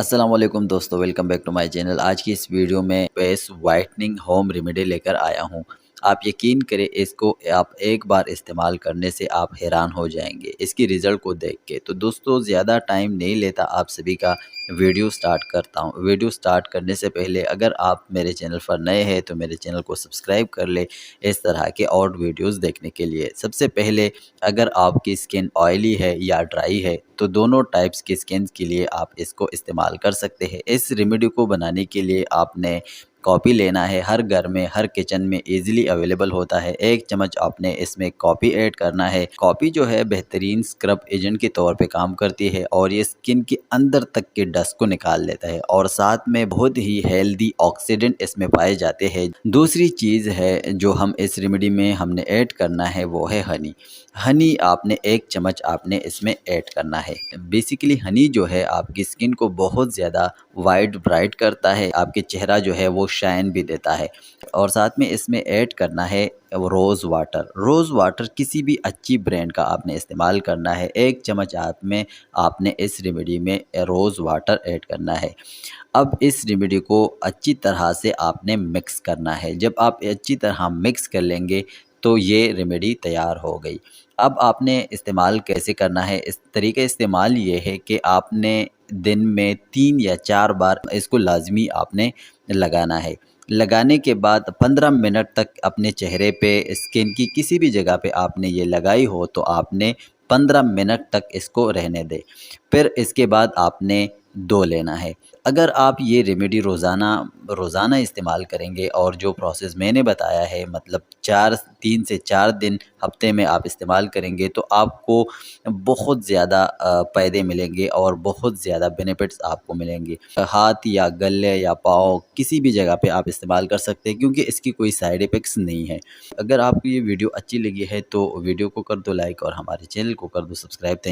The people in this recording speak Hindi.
अस्सलाम वालेकुम दोस्तों, welcome back to my channel. आज की इस वीडियो में फेस वाइटनिंग होम रेमेडी लेकर आया हूं। आप यकीन करें, इसको आप एक बार इस्तेमाल करने से आप हैरान हो जाएंगे इसकी रिज़ल्ट को देख के। तो दोस्तों, ज़्यादा टाइम नहीं लेता आप सभी का, वीडियो स्टार्ट करता हूं। वीडियो स्टार्ट करने से पहले अगर आप मेरे चैनल पर नए हैं तो मेरे चैनल को सब्सक्राइब कर ले इस तरह के और वीडियोस देखने के लिए। सबसे पहले, अगर आपकी स्किन ऑयली है या ड्राई है तो दोनों टाइप्स की स्किन के लिए आप इसको इस्तेमाल कर सकते हैं। इस रेमेडी को बनाने के लिए आपने कॉफ़ी लेना है। हर घर में, हर किचन में इजीली अवेलेबल होता है। 1 चम्मच आपने इसमें कॉफ़ी ऐड करना है। कॉफ़ी जो है बेहतरीन स्क्रब एजेंट के तौर पे काम करती है और ये स्किन के अंदर तक के डस्ट को निकाल लेता है और साथ में बहुत ही हेल्दी ऑक्सीडेंट इसमें पाए जाते हैं। दूसरी चीज़ है जो हम इस रेमेडी में हमने ऐड करना है, वो है हनी। हनी आपने 1 चम्मच आपने इसमें ऐड करना है। बेसिकली हनी जो है आपकी स्किन को बहुत ज़्यादा वाइट ब्राइट करता है, आपके चेहरा जो है वो शाइन भी देता है। और साथ में इसमें ऐड करना है रोज़ वाटर। रोज़ वाटर किसी भी अच्छी ब्रांड का आपने इस्तेमाल करना है। 1 चम्मच आप में आपने इस रेमेडी में रोज़ वाटर ऐड करना है। अब इस रेमेडी को अच्छी तरह से आपने मिक्स करना है। जब आप अच्छी तरह मिक्स कर लेंगे तो ये रेमेडी तैयार हो गई। अब आपने इस्तेमाल कैसे करना है? इस तरीके इस्तेमाल ये है कि आपने दिन में 3 या 4 बार इसको लाज़मी आपने लगाना है। लगाने के बाद 15 मिनट तक अपने चेहरे पे, स्किन की किसी भी जगह पे आपने ये लगाई हो तो आपने 15 मिनट तक इसको रहने दें। फिर इसके बाद आपने धो लेना है। अगर आप ये रेमेडी रोज़ाना इस्तेमाल करेंगे और जो प्रोसेस मैंने बताया है, मतलब 3 से 4 दिन हफ़्ते में आप इस्तेमाल करेंगे तो आपको बहुत ज़्यादा फ़ायदे मिलेंगे और बहुत ज़्यादा बेनिफिट्स आपको मिलेंगे। हाथ या गले या पाँव किसी भी जगह पे आप इस्तेमाल कर सकते हैं क्योंकि इसकी कोई साइड इफ़ेक्ट्स नहीं है। अगर आपको ये वीडियो अच्छी लगी है तो वीडियो को कर दो लाइक और हमारे चैनल को कर दो सब्सक्राइब। थैंक